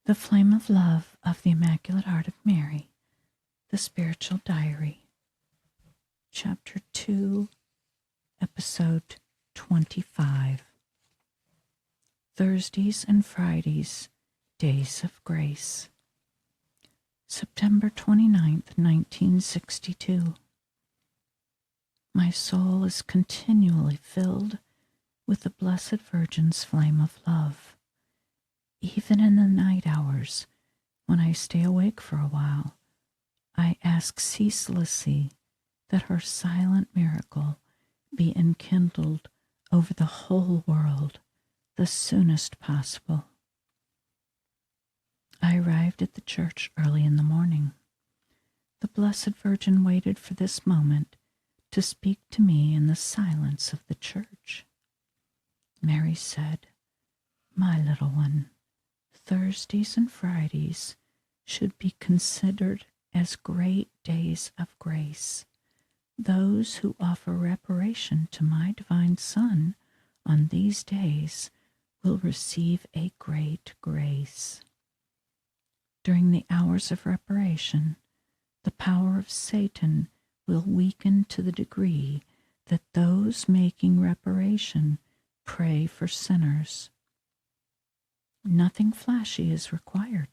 The Flame of Love of the Immaculate Heart of Mary, the Spiritual Diary, Chapter 2, Episode 25. Thursdays and Fridays, Days of Grace. September 29th, 1962. My soul is continually filled with the Blessed Virgin's flame of love. Even in the night hours, when I stay awake for a while, I ask ceaselessly that her silent miracle be enkindled over the whole world the soonest possible. I arrived at the church early in the morning. The Blessed Virgin waited for this moment to speak to me in the silence of the church. Mary said, "My little one, Thursdays and Fridays should be considered as great days of grace. Those who offer reparation to my divine Son on these days will receive a great grace. During the hours of reparation, the power of Satan will weaken to the degree that those making reparation pray for sinners. Nothing flashy is required.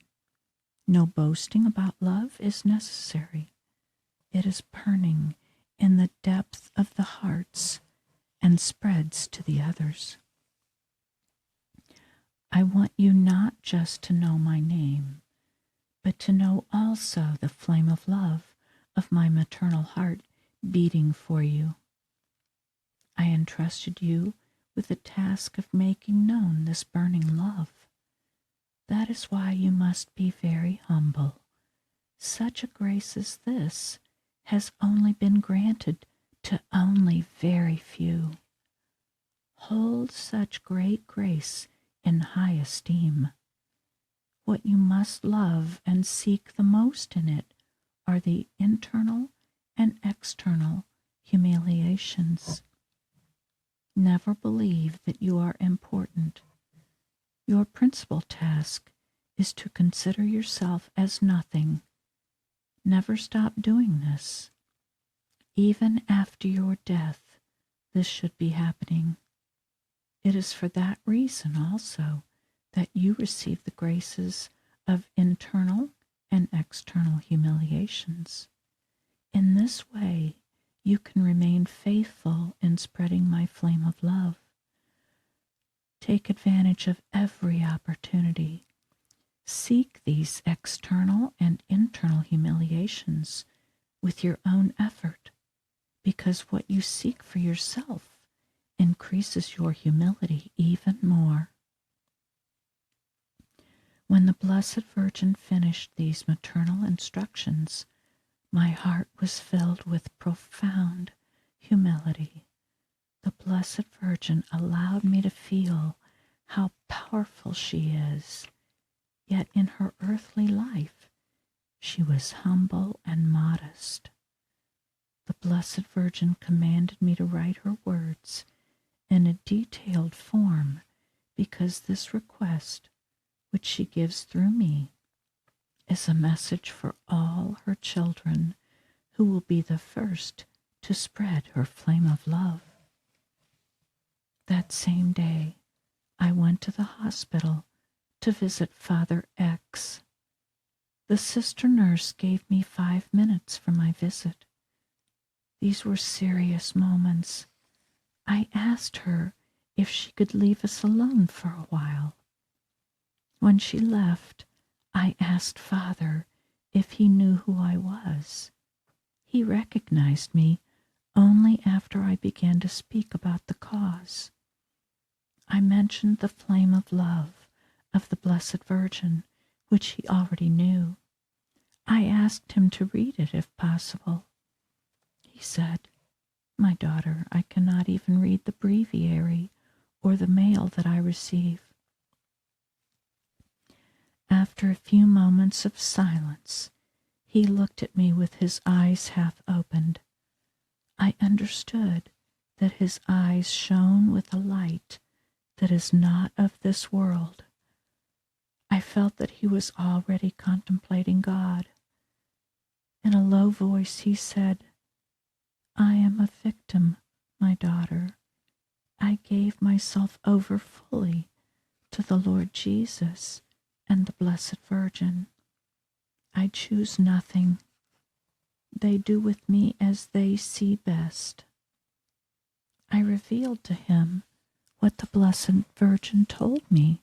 No boasting about love is necessary. It is burning in the depth of the hearts and spreads to the others. I want you not just to know my name, but to know also the flame of love of my maternal heart beating for you. I entrusted you with the task of making known this burning love. That is why you must be very humble. Such a grace as this has only been granted to only very few. Hold such great grace in high esteem. What you must love and seek the most in it are the internal and external humiliations. Never believe that you are important. Your principal task is to consider yourself as nothing. Never stop doing this. Even after your death, this should be happening. It is for that reason also that you receive the graces of internal and external humiliations. In this way, you can remain faithful in spreading my flame of love. Take advantage of every opportunity. Seek these external and internal humiliations with your own effort, because what you seek for yourself increases your humility even more. When the Blessed Virgin finished these maternal instructions, my heart was filled with profound humility. The Blessed Virgin allowed me to feel how powerful she is, yet in her earthly life she was humble and modest. The Blessed Virgin commanded me to write her words in a detailed form because this request, which she gives through me, is a message for all her children who will be the first to spread her flame of love. That same day, I went to the hospital to visit Father X. The sister nurse gave me 5 minutes for my visit. These were serious moments. I asked her if she could leave us alone for a while. When she left, I asked Father if he knew who I was. He recognized me only after I began to speak about the cause. I mentioned the flame of love of the Blessed Virgin, which he already knew. I asked him to read it if possible. He said, "My daughter, I cannot even read the breviary or the mail that I receive." After a few moments of silence, he looked at me with his eyes half opened. I understood that his eyes shone with a light that is not of this world. I felt that he was already contemplating God. In a low voice he said, "I am a victim, my daughter. I gave myself over fully to the Lord Jesus and the Blessed Virgin. I choose nothing. They do with me as they see best." I revealed to him what the Blessed Virgin told me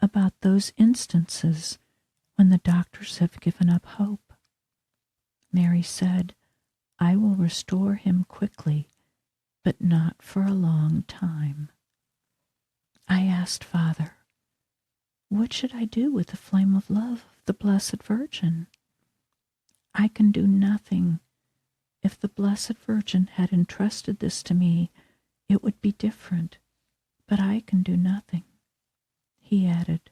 about those instances when the doctors have given up hope. Mary said, "I will restore him quickly, but not for a long time." I asked Father, what should I do with the flame of love of the Blessed Virgin? I can do nothing. If the Blessed Virgin had entrusted this to me, it would be different, but I can do nothing. He added,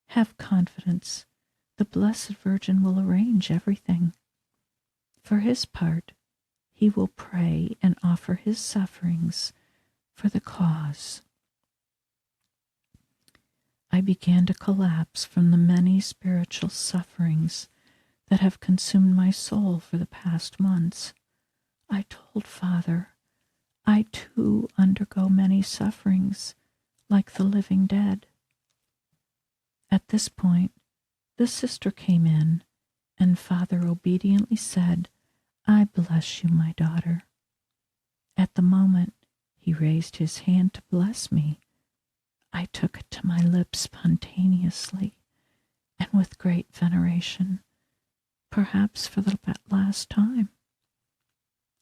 "Have confidence. The Blessed Virgin will arrange everything." For his part, he will pray and offer his sufferings for the cause. I began to collapse from the many spiritual sufferings that have consumed my soul for the past months. I told Father, I too undergo many sufferings, like the living dead. At this point, the sister came in, and Father obediently said, "I bless you, my daughter." At the moment he raised his hand to bless me, I took it to my lips spontaneously and with great veneration, perhaps for the last time.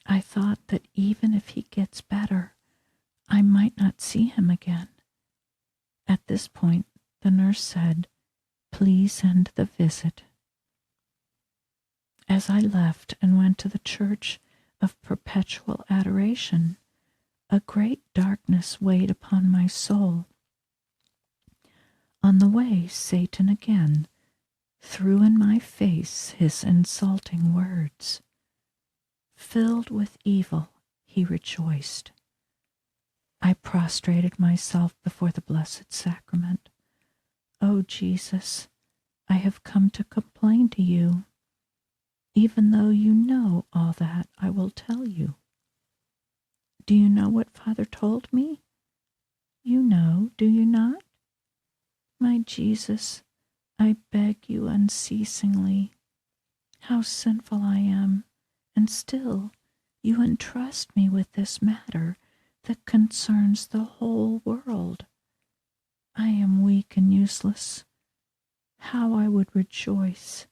I thought that even if he gets better, I might not see him again. At this point, the nurse said, "Please end the visit." As I left and went to the Church of Perpetual Adoration, a great darkness weighed upon my soul. On the way, Satan again threw in my face his insulting words. Filled with evil, he rejoiced. I prostrated myself before the Blessed Sacrament. "O Jesus, I have come to complain to you. Even though you know all that, I will tell you." Do you know what Father told me? You know, do you not? My Jesus, I beg you unceasingly. How sinful I am, and still you entrust me with this matter that concerns the whole world. I am weak and useless. How I would rejoice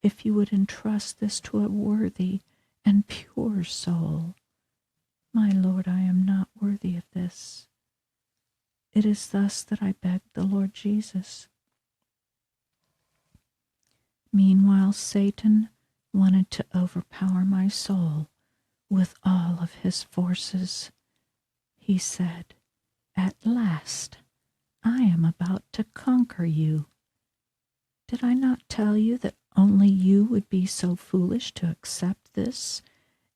if you would entrust this to a worthy and pure soul. My Lord, I am not worthy of this. It is thus that I beg the Lord Jesus. Meanwhile, Satan wanted to overpower my soul with all of his forces. He said, "At last, I am about to conquer you. Did I not tell you that only you would be so foolish to accept this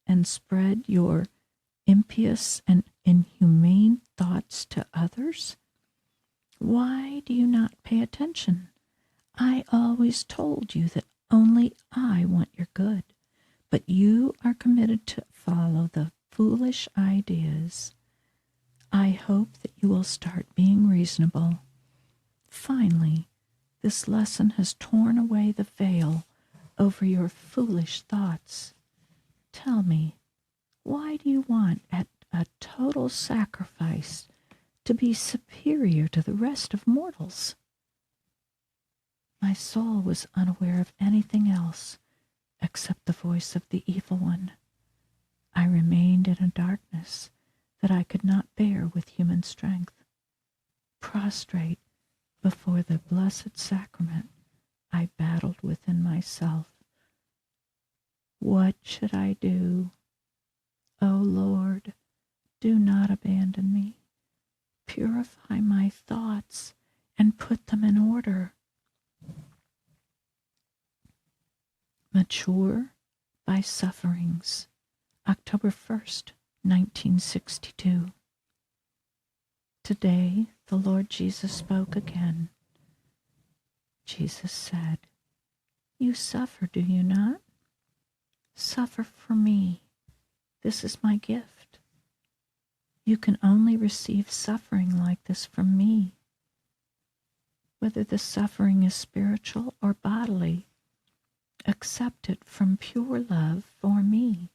and spread your impious and inhumane thoughts to others? Why do you not pay attention? I always told you that only I want your good, but you are committed to follow the foolish ideas. I hope that you will start being reasonable. Finally, this lesson has torn away the veil over your foolish thoughts. Tell me, why do you want at a total sacrifice to be superior to the rest of mortals?" My soul was unaware of anything else except the voice of the evil one. I remained in a darkness that I could not bear with human strength. Prostrate before the Blessed Sacrament, I battled within myself. What should I do? O Lord, do not abandon me. Purify my thoughts and put them in order. Mature by Sufferings, October 1st, 1962. Today, the Lord Jesus spoke again. Jesus said, "You suffer, do you not? Suffer for me. This is my gift. You can only receive suffering like this from me. Whether the suffering is spiritual or bodily, accept it from pure love for me.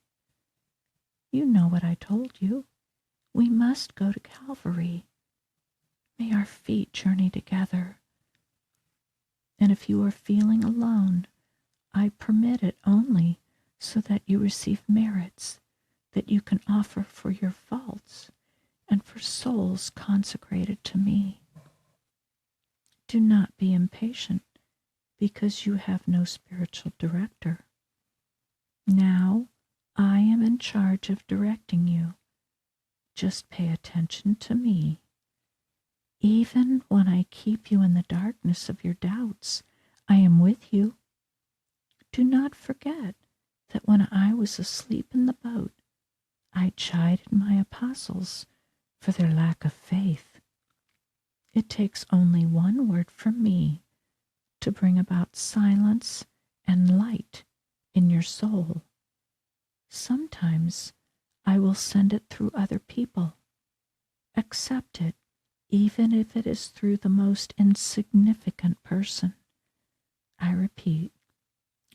You know what I told you. We must go to Calvary. May our feet journey together. And if you are feeling alone, I permit it only so that you receive merits that you can offer for your faults and for souls consecrated to me. Do not be impatient because you have no spiritual director. Now I am in charge of directing you. Just pay attention to me. Even when I keep you in the darkness of your doubts, I am with you. Do not forget that when I was asleep in the boat, I chided my apostles for their lack of faith. It takes only one word from me to bring about silence and light in your soul. Sometimes I will send it through other people. Accept it, even if it is through the most insignificant person. I repeat,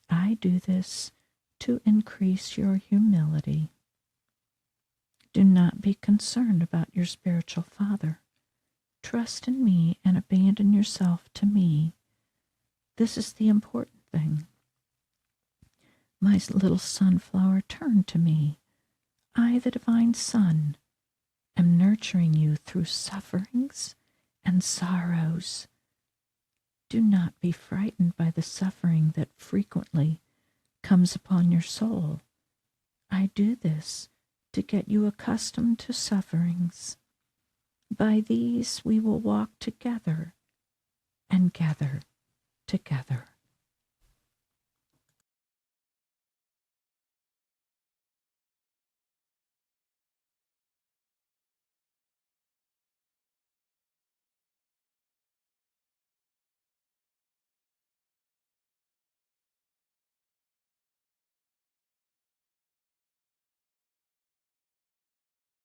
I do this to increase your humility. Do not be concerned about your spiritual father. Trust in me and abandon yourself to me. This is the important thing. My little sunflower, turn to me. I, the divine Son, am nurturing you through sufferings and sorrows. Do not be frightened by the suffering that frequently comes upon your soul. I do this to get you accustomed to sufferings. By these we will walk together and gather together.